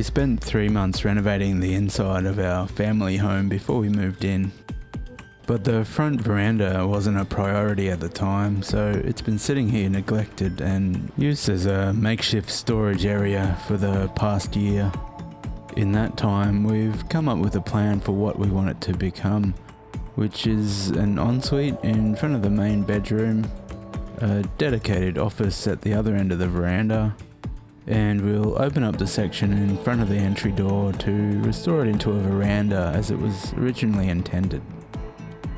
We spent 3 months renovating the inside of our family home before we moved in. But the front veranda wasn't a priority at the time, so it's been sitting here neglected and used as a makeshift storage area for the past year. In that time, we've come up with a plan for what we want it to become, which is an ensuite in front of the main bedroom, a dedicated office at the other end of the veranda, and we'll open up the section in front of the entry door to restore it into a veranda as it was originally intended.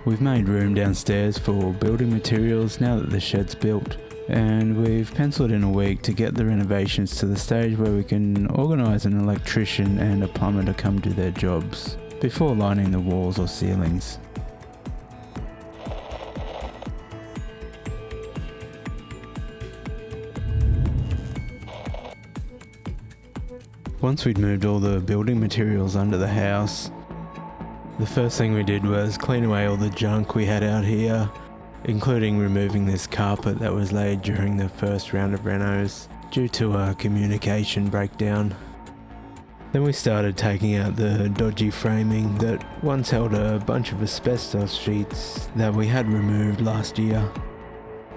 We've made room downstairs for building materials now that the shed's built, and we've penciled in a week to get the renovations to the stage where we can organise an electrician and a plumber to come do their jobs before lining the walls or ceilings. Once we'd moved all the building materials under the house, the first thing we did was clean away all the junk we had out here, including removing this carpet that was laid during the first round of renos due to a communication breakdown. Then we started taking out the dodgy framing that once held a bunch of asbestos sheets that we had removed last year.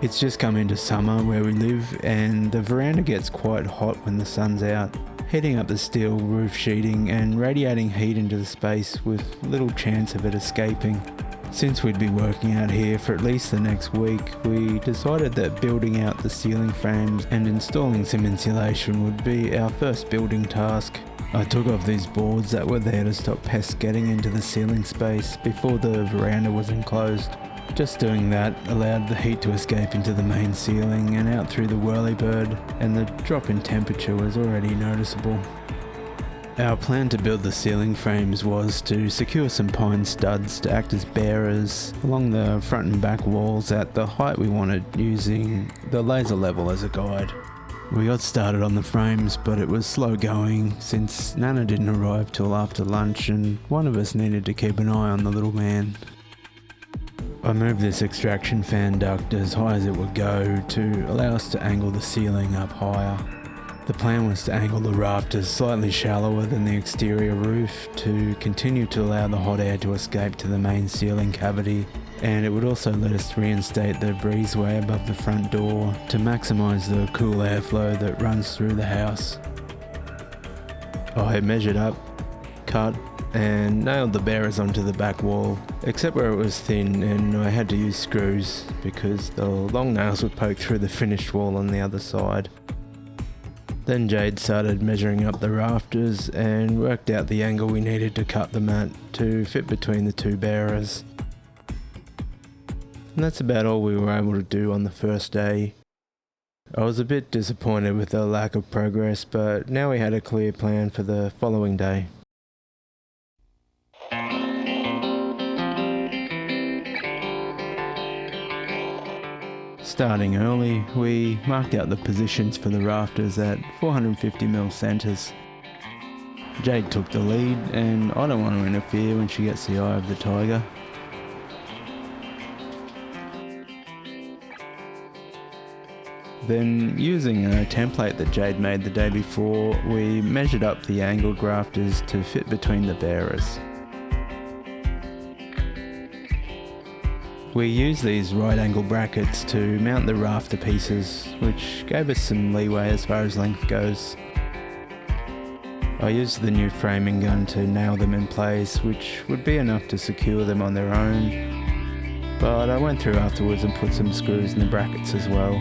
It's just come into summer where we live, and the veranda gets quite hot when the sun's out, heating up the steel roof sheeting and radiating heat into the space with little chance of it escaping. Since we'd be working out here for at least the next week, we decided that building out the ceiling frames and installing some insulation would be our first building task. I took off these boards that were there to stop pests getting into the ceiling space before the veranda was enclosed. Just doing that allowed the heat to escape into the main ceiling and out through the whirlybird, and the drop in temperature was already noticeable. Our plan to build the ceiling frames was to secure some pine studs to act as bearers along the front and back walls at the height we wanted, using the laser level as a guide. We got started on the frames, but it was slow going since Nana didn't arrive till after lunch and one of us needed to keep an eye on the little man. I moved this extraction fan duct as high as it would go to allow us to angle the ceiling up higher. The plan was to angle the rafters slightly shallower than the exterior roof to continue to allow the hot air to escape to the main ceiling cavity, and it would also let us reinstate the breezeway above the front door to maximise the cool airflow that runs through the house. I measured up, cut, and nailed the bearers onto the back wall, except where it was thin and I had to use screws because the long nails would poke through the finished wall on the other side. Then Jade started measuring up the rafters and worked out the angle we needed to cut them at to fit between the two bearers. And that's about all we were able to do on the first day. I was a bit disappointed with the lack of progress, but now we had a clear plan for the following day. Starting early, we marked out the positions for the rafters at 450mm centres. Jade took the lead, and I don't want to interfere when she gets the eye of the tiger. Then, using a template that Jade made the day before, we measured up the angled rafters to fit between the bearers. We used these right angle brackets to mount the rafter pieces, which gave us some leeway as far as length goes. I used the new framing gun to nail them in place, which would be enough to secure them on their own, but I went through afterwards and put some screws in the brackets as well,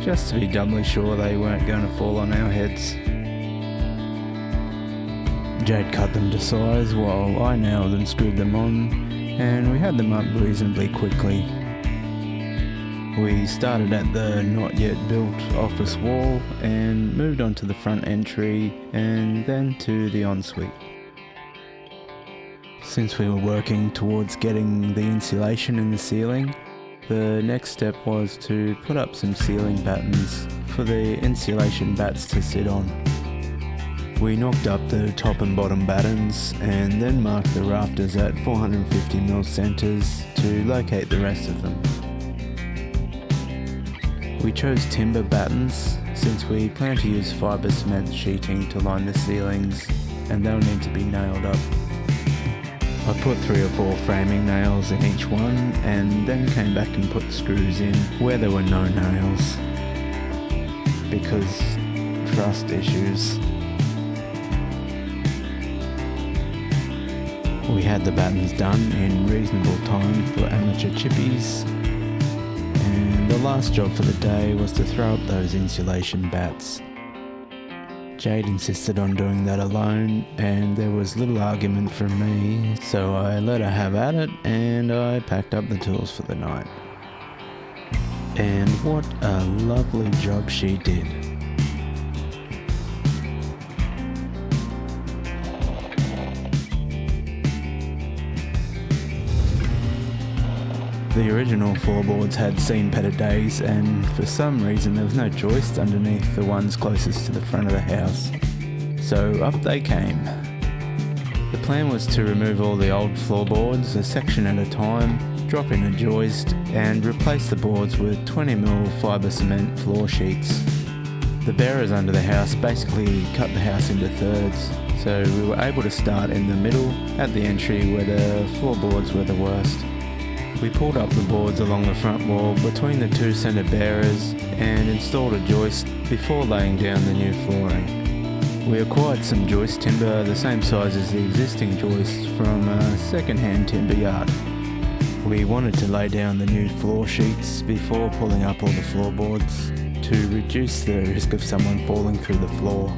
just to be doubly sure they weren't going to fall on our heads. Jade cut them to size while I nailed and screwed them on, and we had them up reasonably quickly. We started at the not yet built office wall and moved on to the front entry and then to the ensuite. Since we were working towards getting the insulation in the ceiling, the next step was to put up some ceiling battens for the insulation bats to sit on. We knocked up the top and bottom battens and then marked the rafters at 450mm centres to locate the rest of them. We chose timber battens since we plan to use fibre cement sheeting to line the ceilings and they'll need to be nailed up. I put 3 or 4 framing nails in each one and then came back and put screws in where there were no nails because trust issues. We had the battens done in reasonable time for amateur chippies, and the last job for the day was to throw up those insulation bats. Jade insisted on doing that alone, and there was little argument from me, so I let her have at it and I packed up the tools for the night. And what a lovely job she did. The original floorboards had seen better days, and for some reason there was no joist underneath the ones closest to the front of the house. So up they came. The plan was to remove all the old floorboards a section at a time, drop in a joist and replace the boards with 20mm fibre cement floor sheets. The bearers under the house basically cut the house into thirds, so we were able to start in the middle at the entry where the floorboards were the worst. We pulled up the boards along the front wall between the 2 centre bearers and installed a joist before laying down the new flooring. We acquired some joist timber the same size as the existing joists from a second-hand timber yard. We wanted to lay down the new floor sheets before pulling up all the floorboards to reduce the risk of someone falling through the floor.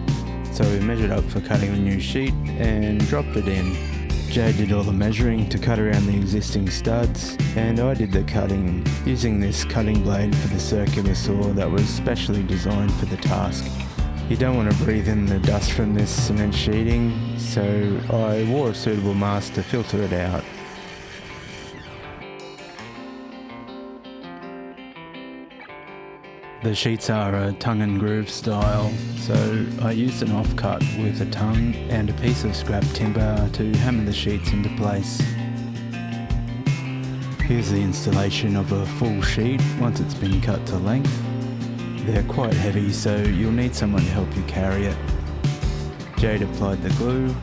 So we measured up for cutting the new sheet and dropped it in. Jade did all the measuring to cut around the existing studs, and I did the cutting using this cutting blade for the circular saw that was specially designed for the task. You don't want to breathe in the dust from this cement sheeting, so I wore a suitable mask to filter it out. The sheets are a tongue and groove style, so I used an offcut with a tongue and a piece of scrap timber to hammer the sheets into place. Here's the installation of a full sheet once it's been cut to length. They're quite heavy, so you'll need someone to help you carry it. Jade applied the glue.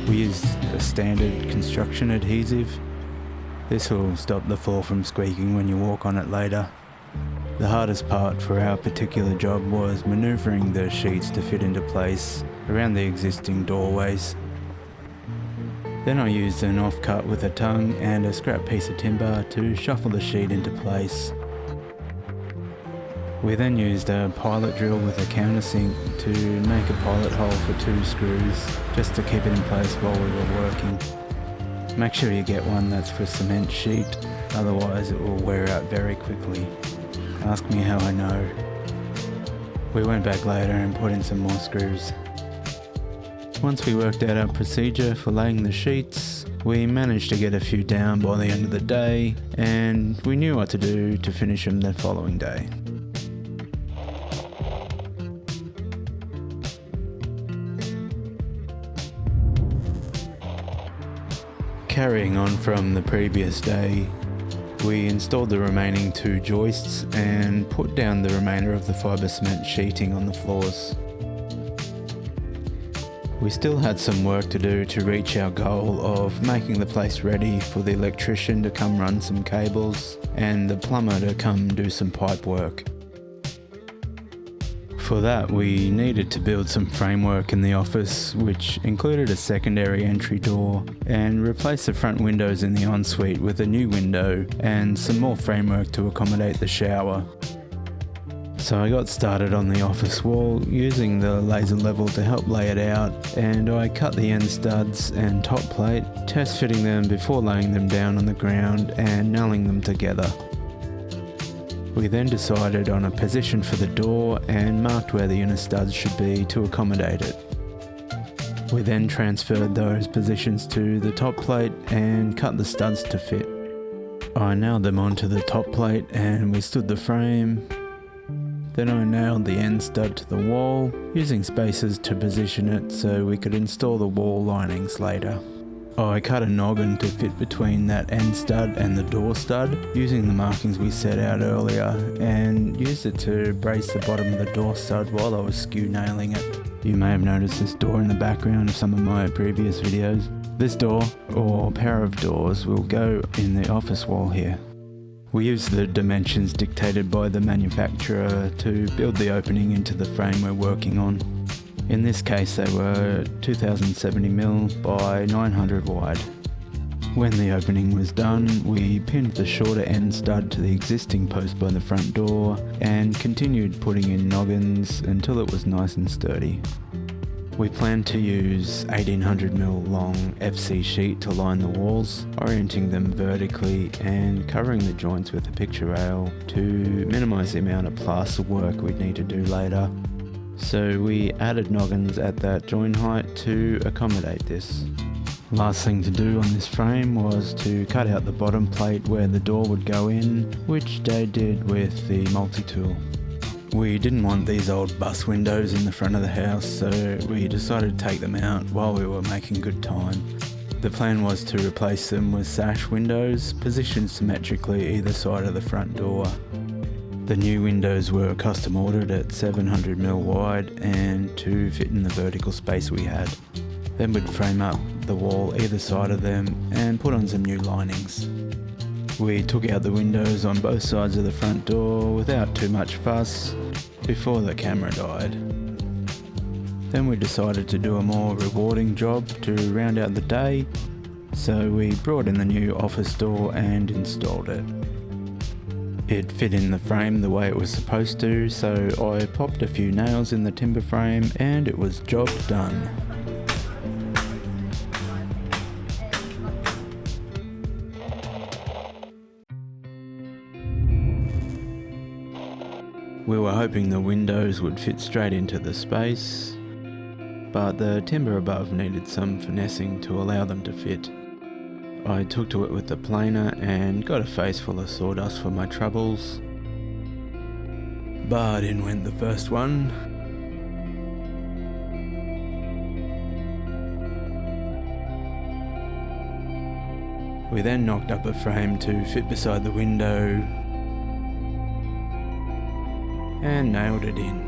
We used a standard construction adhesive. This will stop the floor from squeaking when you walk on it later. The hardest part for our particular job was manoeuvring the sheets to fit into place around the existing doorways. Then I used an offcut with a tongue and a scrap piece of timber to shuffle the sheet into place. We then used a pilot drill with a countersink to make a pilot hole for 2 screws just to keep it in place while we were working. Make sure you get one that's for cement sheet, otherwise it will wear out very quickly. Ask me how I know. We went back later and put in some more screws. Once we worked out our procedure for laying the sheets, we managed to get a few down by the end of the day, and we knew what to do to finish them the following day. Carrying on from the previous day, we installed the remaining 2 joists and put down the remainder of the fibre cement sheeting on the floors. We still had some work to do to reach our goal of making the place ready for the electrician to come run some cables and the plumber to come do some pipe work. For that, we needed to build some framework in the office, which included a secondary entry door, and replace the front windows in the ensuite with a new window and some more framework to accommodate the shower. So I got started on the office wall using the laser level to help lay it out, and I cut the end studs and top plate, test fitting them before laying them down on the ground and nailing them together. We then decided on a position for the door and marked where the inner studs should be to accommodate it. We then transferred those positions to the top plate and cut the studs to fit. I nailed them onto the top plate and we stood the frame. Then I nailed the end stud to the wall, using spacers to position it so we could install the wall linings later. I cut a noggin to fit between that end stud and the door stud using the markings we set out earlier, and used it to brace the bottom of the door stud while I was skew nailing it. You may have noticed this door in the background of some of my previous videos. This door, or pair of doors, will go in the office wall here. We used the dimensions dictated by the manufacturer to build the opening into the frame we're working on. In this case they were 2070mm by 900 wide. When the opening was done, we pinned the shorter end stud to the existing post by the front door and continued putting in noggins until it was nice and sturdy. We planned to use 1800mm long FC sheet to line the walls, orienting them vertically and covering the joints with a picture rail to minimise the amount of plaster work we'd need to do later. So we added noggins at that joint height to accommodate this. Last thing to do on this frame was to cut out the bottom plate where the door would go in, which Dave did with the multi-tool. We didn't want these old bus windows in the front of the house, so we decided to take them out while we were making good time. The plan was to replace them with sash windows, positioned symmetrically either side of the front door. The new windows were custom ordered at 700mm wide and to fit in the vertical space we had. Then we'd frame up the wall either side of them and put on some new linings. We took out the windows on both sides of the front door without too much fuss before the camera died. Then we decided to do a more rewarding job to round out the day, so we brought in the new office door and installed it. It fit in the frame the way it was supposed to, so I popped a few nails in the timber frame and it was job done. We were hoping the windows would fit straight into the space, but the timber above needed some finessing to allow them to fit. I took to it with the planer and got a face full of sawdust for my troubles, but in went the first one. We then knocked up a frame to fit beside the window and nailed it in.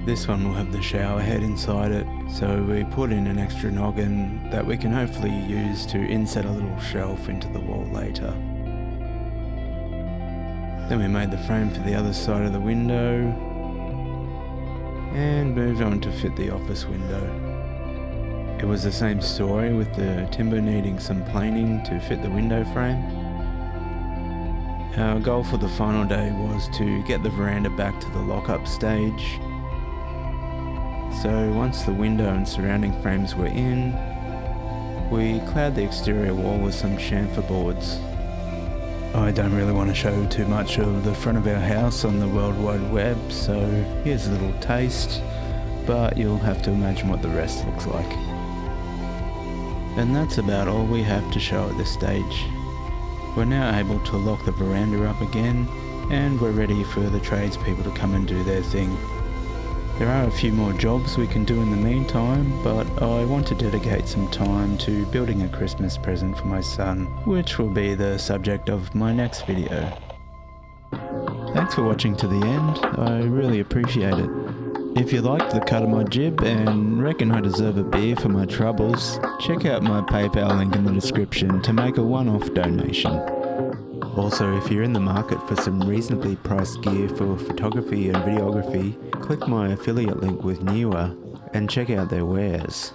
This one will have the shower head inside it, so we put in an extra noggin that we can hopefully use to inset a little shelf into the wall later. Then we made the frame for the other side of the window and moved on to fit the office window. It was the same story with the timber needing some planing to fit the window frame. Our goal for the final day was to get the veranda back to the lock-up stage. So once the window and surrounding frames were in, we clad the exterior wall with some chamfer boards. I don't really want to show too much of the front of our house on the World Wide Web, so here's a little taste, but you'll have to imagine what the rest looks like. And that's about all we have to show at this stage. We're now able to lock the veranda up again, and we're ready for the tradespeople to come and do their thing. There are a few more jobs we can do in the meantime, but I want to dedicate some time to building a Christmas present for my son, which will be the subject of my next video. Thanks for watching to the end, I really appreciate it. If you liked the cut of my jib and reckon I deserve a beer for my troubles, check out my PayPal link in the description to make a one-off donation. Also, if you're in the market for some reasonably priced gear for photography and videography, click my affiliate link with Neewer and check out their wares.